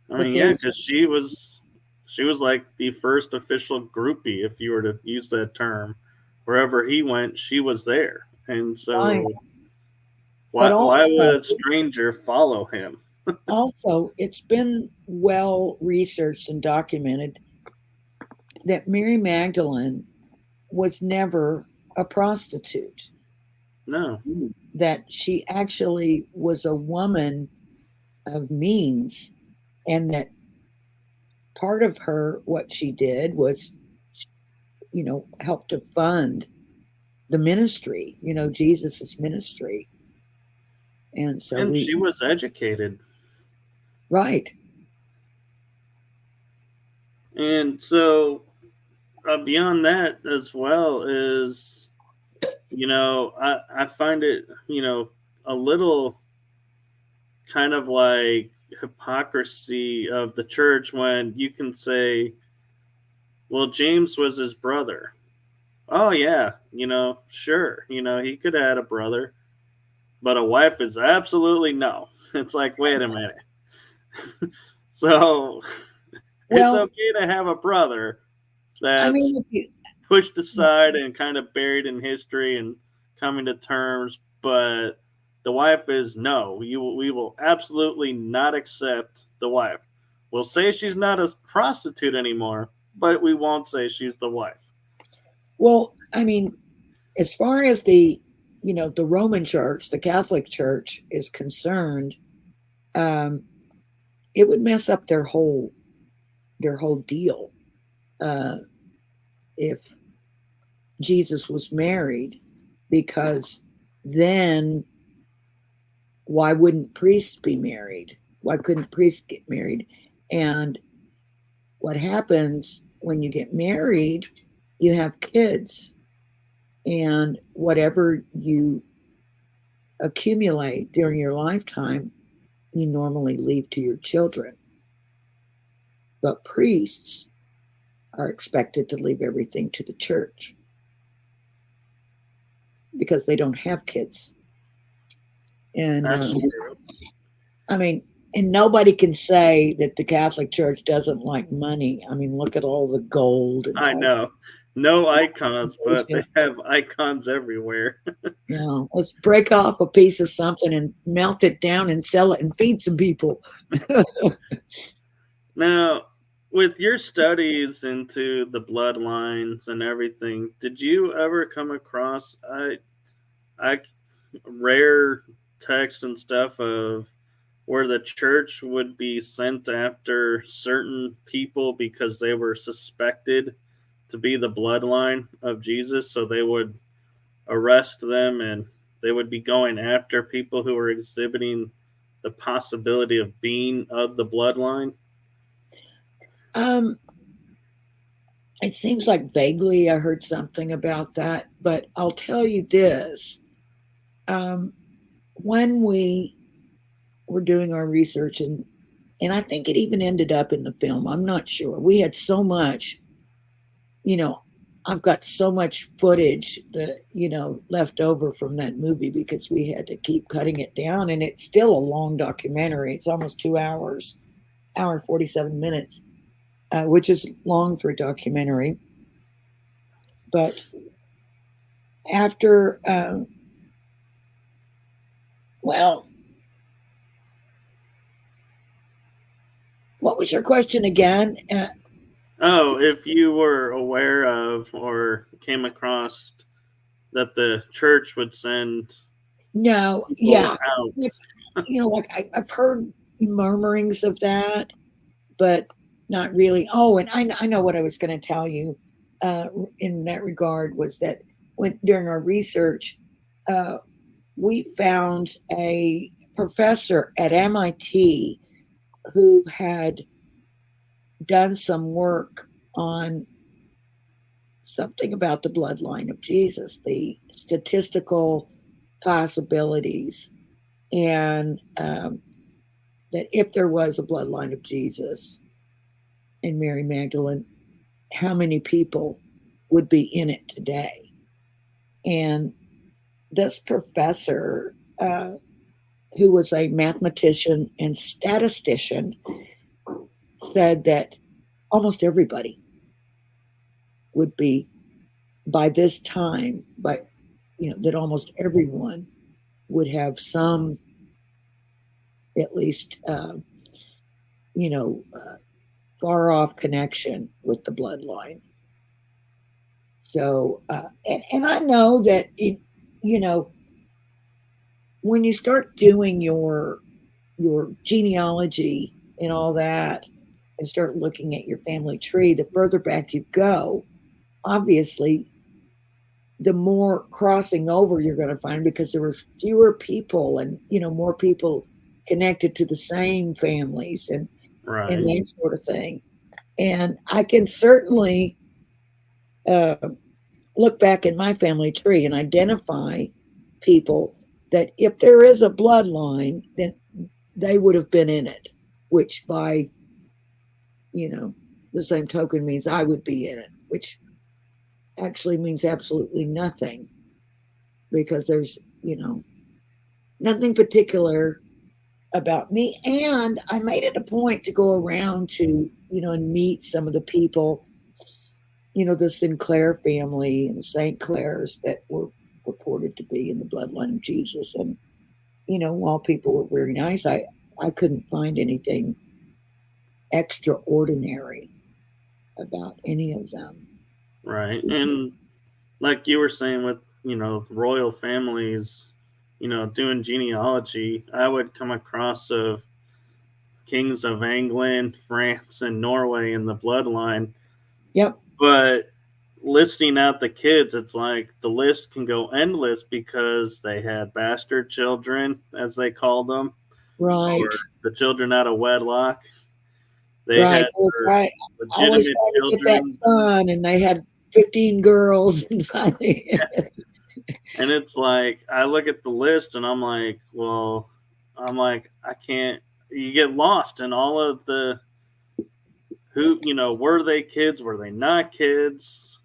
but mean, yeah, there's, because she was like the first official groupie, if you were to use that term. Wherever he went, she was there, and right. so But why would also, a stranger follow him? it's been well researched and documented that Mary Magdalene was never a prostitute, No, that she actually was a woman of means, and that part of her, what she did was, help to fund the ministry, Jesus's ministry. And so and she was educated, right. and so beyond that as well is, I find it, a little kind of like hypocrisy of the church when you can say, well, James was his brother. Oh yeah, sure, he could have had a brother, but a wife is absolutely no. It's like, wait a minute. So it's Well, okay to have a brother I that's mean, if you, pushed aside and kind of buried in history and coming to terms, but the wife is no. We will absolutely not accept the wife. We'll say she's not a prostitute anymore, but we won't say she's the wife. well, I mean, as far as the Roman Church, the Catholic Church is concerned, um, it would mess up their whole deal uh, if Jesus was married, because then why wouldn't priests be married? Why couldn't priests get married? And what happens when you get married, you have kids, and whatever you accumulate during your lifetime, you normally leave to your children. But priests are expected to leave everything to the church because they don't have kids. And That's true. I mean, and nobody can say that the Catholic Church doesn't like money. I mean, look at all the gold and I all know. No icons, but they the have icons everywhere. let's break off a piece of something and melt it down and sell it and feed some people. Now, with your studies into the bloodlines and everything, did you ever come across I rare text and stuff of where the church would be sent after certain people because they were suspected to be the bloodline of Jesus, so they would arrest them and they would be going after people who were exhibiting the possibility of being of the bloodline? Um, it seems like vaguely I heard something about that, but I'll tell you this. Um, when we were doing our research, and I think it even ended up in the film, I'm not sure. We had so much, you know, I've got so much footage that, left over from that movie because we had to keep cutting it down. And it's still a long documentary. It's almost 2 hours, hour and 47 minutes, which is long for a documentary. But after, well, what was your question again? Oh, if you were aware of or came across that the church would send No, people yeah. out. Like I've heard murmurings of that, but not really. Oh, and I know what I was going to tell you uh, in that regard was that when during our research, uh, we found a professor at MIT who had done some work on something about the bloodline of Jesus, the statistical. possibilities, and that if there was a bloodline of Jesus and Mary Magdalene, how many people would be in it today? And this professor, who was a mathematician and statistician, said that almost everybody would be, by this time, that almost everyone would have some, at least, far off connection with the bloodline. So, and I know that when you start doing your genealogy and all that, and start looking at your family tree, the further back you go, obviously, the more crossing over you're going to find, because there were fewer people and more people connected to the same families and that sort of thing. And I can certainly look back in my family tree and identify people that, if there is a bloodline, then they would have been in it, which by the same token means I would be in it, which actually means absolutely nothing, because there's nothing particular about me. And I made it a point to go around to and meet some of the people, the Sinclair family and St. Clair's, that were purported to be in the bloodline of Jesus. And while people were very nice, I couldn't find anything extraordinary about any of them. Right. And like you were saying with, royal families, doing genealogy, I would come across of kings of England, France, and Norway in the bloodline. Yep. But listing out the kids, it's like the list can go endless, because they had bastard children, as they called them. Right. Or the children out of wedlock. They had right. I always tried to get that son, and they had 15 girls, and finally. And it's like, I look at the list and I'm like, I can't. You get lost in all of the who, were they kids? Were they not kids?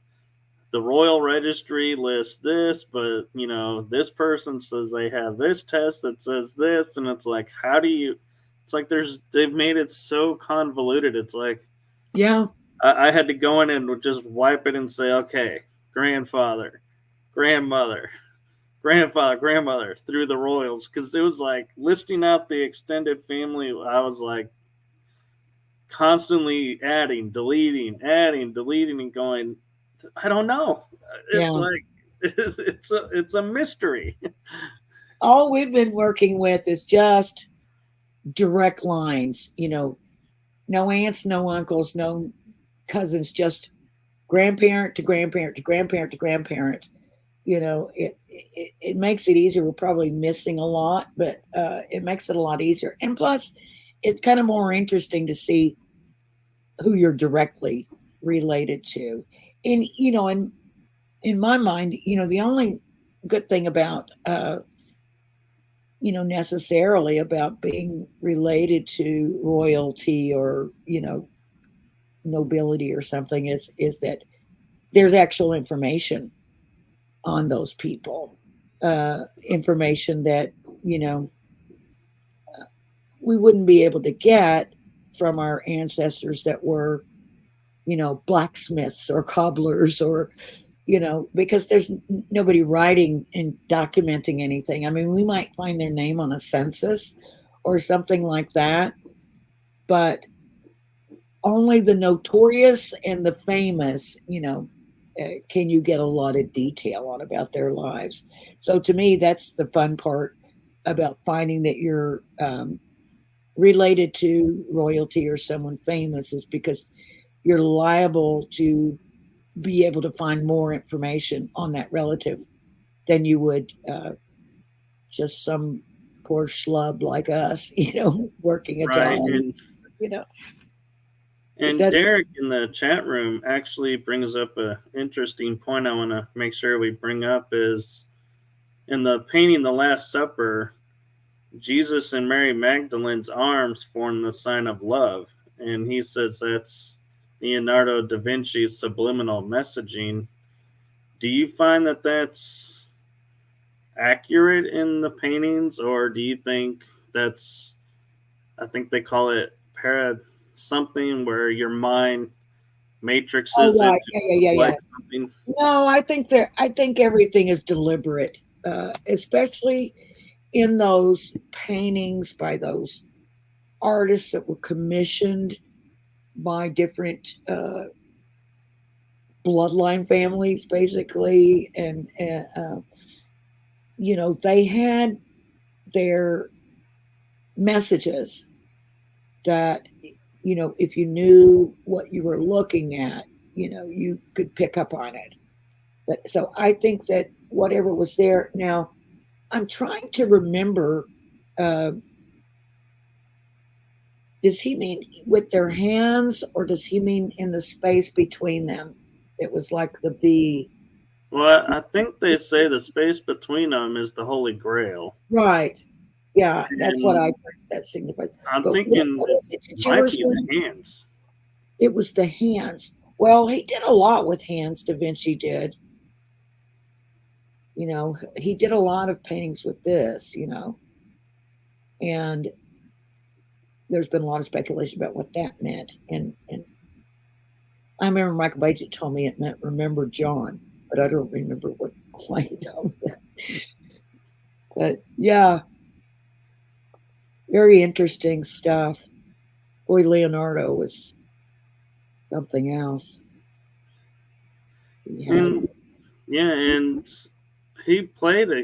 The Royal Registry lists this, but this person says they have this test that says this, and it's like, how do you? It's like they've made it so convoluted. It's like, yeah, I had to go in and just wipe it and say, okay, grandfather, grandmother, grandfather, grandmother, through the royals, because it was like listing out the extended family. I was like constantly adding, deleting, and going, I don't know. It's like it's a mystery. All we've been working with is just direct lines. No aunts, no uncles, no cousins, just grandparent to grandparent to grandparent to grandparent. It makes it easier. We're probably missing a lot, but it makes it a lot easier. And plus, it's kind of more interesting to see who you're directly related to. And in my mind, the only good thing about necessarily about being related to royalty or nobility or something is that there's actual information on those people, information that we wouldn't be able to get from our ancestors that were blacksmiths or cobblers, or because there's nobody writing and documenting anything. I mean, we might find their name on a census or something like that, but only the notorious and the famous, can you get a lot of detail on about their lives. So to me, that's the fun part about finding that you're related to royalty or someone famous, is because you're liable to be able to find more information on that relative than you would just some poor schlub like us, working a job, And Derek in the chat room actually brings up an interesting point I want to make sure we bring up is in the painting The Last Supper, Jesus and Mary Magdalene's arms form the sign of love. And he says that's Leonardo da Vinci's subliminal messaging. Do you find that that's accurate in the paintings, or do you think that's, I think they call it something where your mind matrixes yeah, into like something? No, I think everything is deliberate, especially in those paintings by those artists that were commissioned by different bloodline families, basically, and they had their messages that if you knew what you were looking at, you could pick up on it. But so I think that whatever was there. Now, I'm trying to remember. Does he mean with their hands, or does he mean in the space between them? It was like the V. Well, I think they say the space between them is the Holy Grail. Right. Yeah, that's what I think that signifies. I'm But thinking what is it that you might were be saying? the hands. It was the hands. Well, he did a lot with hands, Da Vinci did. He did a lot of paintings with this, and there's been a lot of speculation about what that meant. And I remember Michael Kopf told me it meant remember John, but I don't remember what he told me. But yeah, very interesting stuff. Boy, Leonardo was something else. And he played a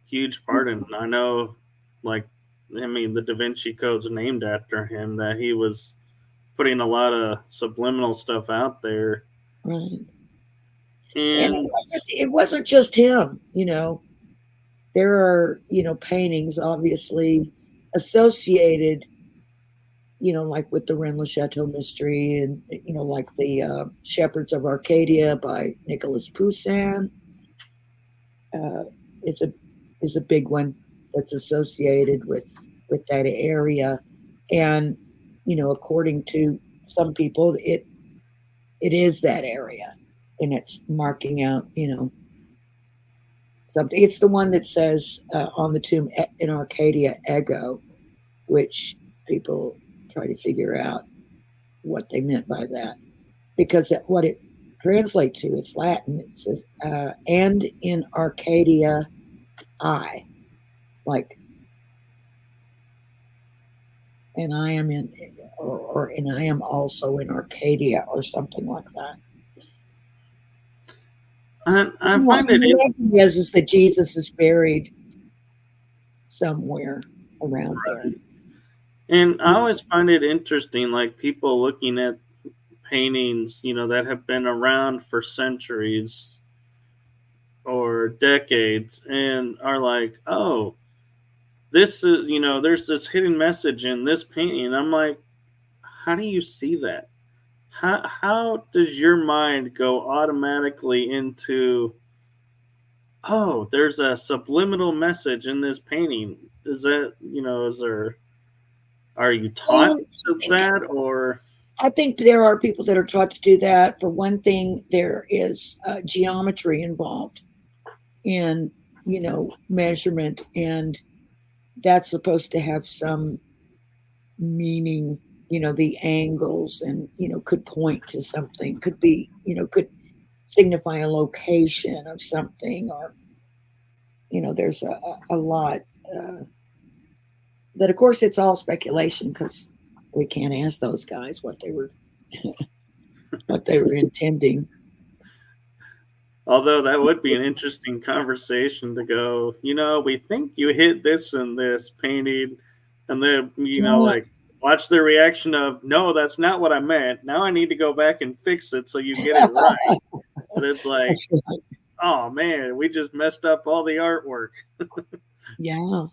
huge part in. I know, the Da Vinci Code's named after him. That he was putting a lot of subliminal stuff out there. Right. And it wasn't just him. There are paintings obviously associated. Like with the Rennes le Chateau mystery, and like the Shepherds of Arcadia by Nicolas Poussin. Is a big one that's associated with that area, and according to some people, it is that area, and it's marking out something. It's the one that says on the tomb in Arcadia, ego, which people try to figure out what they meant by that, because what it translates to is Latin. It says and in Arcadia I, like, and I am in, or and I am also in Arcadia, or something like that. I find it is that Jesus is buried somewhere around there. And I always find it interesting, like people looking at paintings, that have been around for centuries or decades, and are like, oh, this is, there's this hidden message in this painting. I'm like, how do you see that? How does your mind go automatically into, oh, there's a subliminal message in this painting? Is that, are you taught that, or? I think there are people that are taught to do that. For one thing, there is geometry involved in, measurement, and that's supposed to have some meaning. The angles, and could point to something, could be, could signify a location of something, or there's a lot that, of course, it's all speculation, because we can't ask those guys what they were intending. Although that would be an interesting conversation to go, we think you hit this in this painting, and then watch the reaction of, no, that's not what I meant. Now I need to go back and fix it so you get it right. And it's like, right. Oh man, we just messed up all the artwork. Yeah.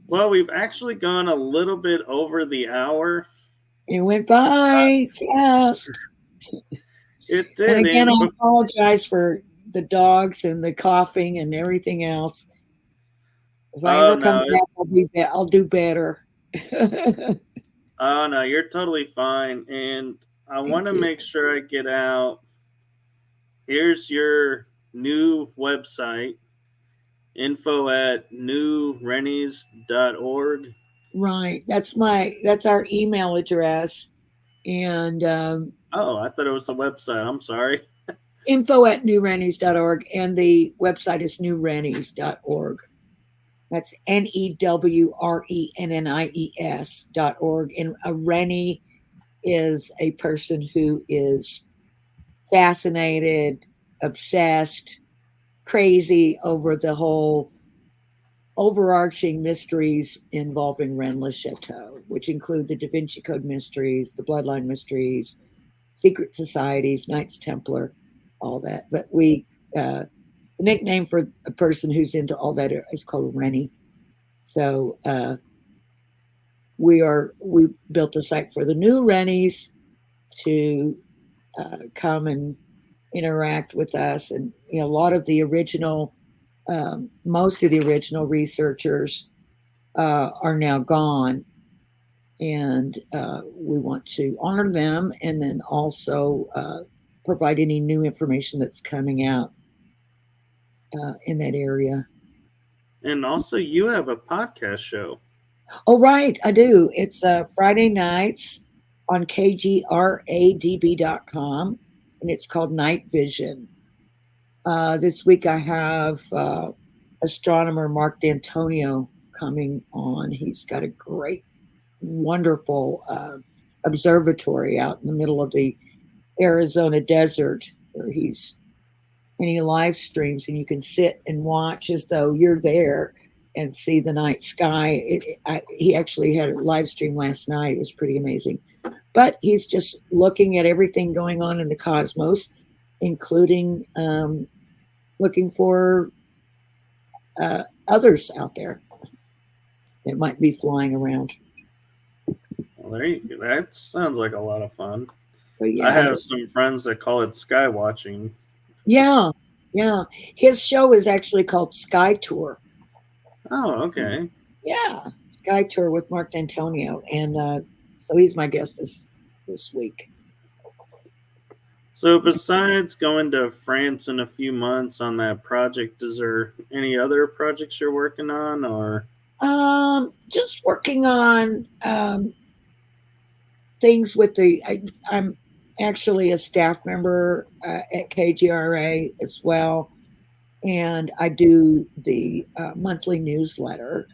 Well, we've actually gone a little bit over the hour. It went by fast. It did. And again, I apologize for the dogs and the coughing and everything else. If I Oh ever come no, back, I'll do better. oh no, you're totally fine. And I want Thank to you. make sure I get out. Here's your new website, info at newrennies.org. Right. That's our email address. And Oh, I thought it was the website. I'm sorry. info at newrennies.org. And the website is newrennies.org. That's NEWRENNIES.org. And a Rennie is a person who is fascinated, obsessed, crazy over the whole overarching mysteries involving Rennes Chateau, which include the Da Vinci Code mysteries, the Bloodline mysteries, secret societies, Knights Templar, all that. But the nickname for a person who's into all that is called Rennie. So we built a site for the new Rennies to come and interact with us, and a lot of the original, most of the original researchers are now gone, and we want to honor them, and then also provide any new information that's coming out in that area. And also, you have a podcast show. Oh, right, I do. It's Friday nights on kgradb.com, and it's called Night Vision. This week I have astronomer Mark D'Antonio coming on. He's got a great, wonderful observatory out in the middle of the Arizona desert where he live streams, and you can sit and watch as though you're there and see the night sky. He actually had a live stream last night. It was pretty amazing. But he's just looking at everything going on in the cosmos, including looking for others out there that might be flying around. Well, there you go. That sounds like a lot of fun. So, yeah, I have some friends that call it sky watching. Yeah. His show is actually called Sky Tour. Oh, okay. Yeah, Sky Tour with Mark D'Antonio, and so he's my guest this week. So besides going to France in a few months on that project, is there any other projects you're working on, or? Just working on things with I'm actually a staff member at KGRA as well, and I do the monthly newsletter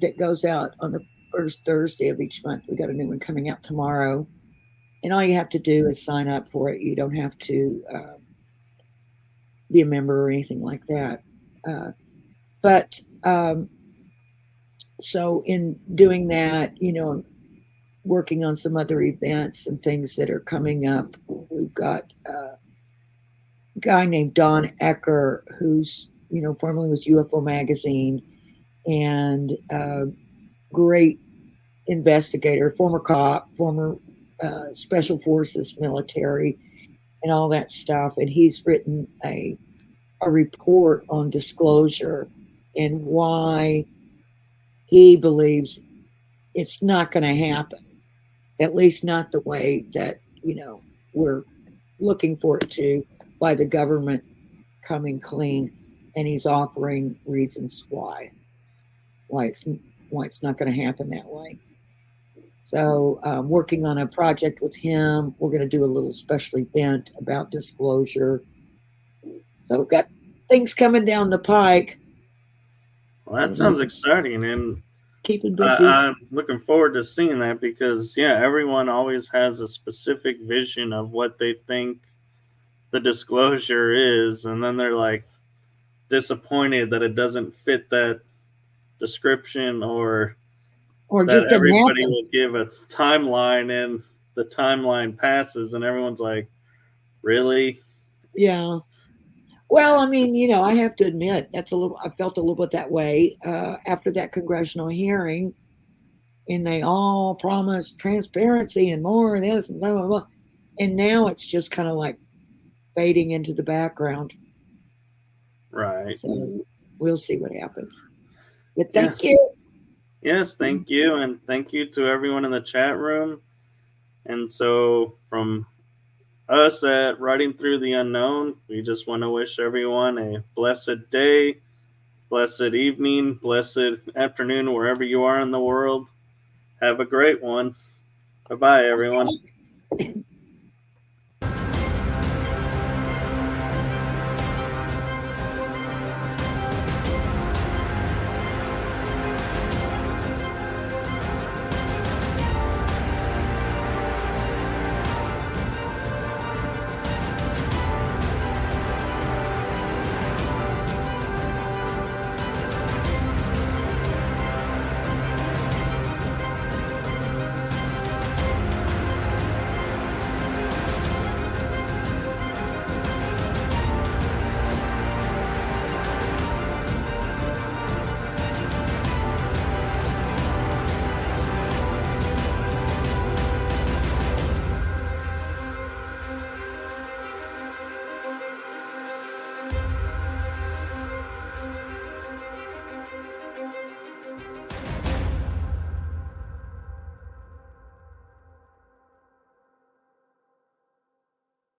that goes out on the first Thursday of each month. We got a new one coming out tomorrow, and all you have to do is sign up for it. You don't have to be a member or anything like that. But so in doing that, working on some other events and things that are coming up. We've got a guy named Don Ecker, who's, formerly with UFO Magazine and great investigator, former cop, former special forces military, and all that stuff. And he's written a report on disclosure and why he believes it's not going to happen, at least not the way that, we're looking for it to, by the government coming clean. And he's offering reasons why it's not going to happen that way. So working on a project with him. We're going to do a little special event about disclosure. So we've got things coming down the pike. Well, that sounds exciting, and keeping busy. I'm looking forward to seeing that because, everyone always has a specific vision of what they think the disclosure is, and then they're like disappointed that it doesn't fit that description, or that just everybody will give a timeline and the timeline passes and everyone's like, really? Yeah. Well, I mean, I have to admit I felt a little bit that way after that congressional hearing, and they all promised transparency and more of this and blah, blah, blah. And now it's just kind of like, fading into the background. Right. So we'll see what happens. But Yeah. thank you. Yes, thank you. And thank you to everyone in the chat room. And so from us at Writing Through the Unknown, we just want to wish everyone a blessed day, blessed evening, blessed afternoon, wherever you are in the world. Have a great one. Bye-bye, everyone.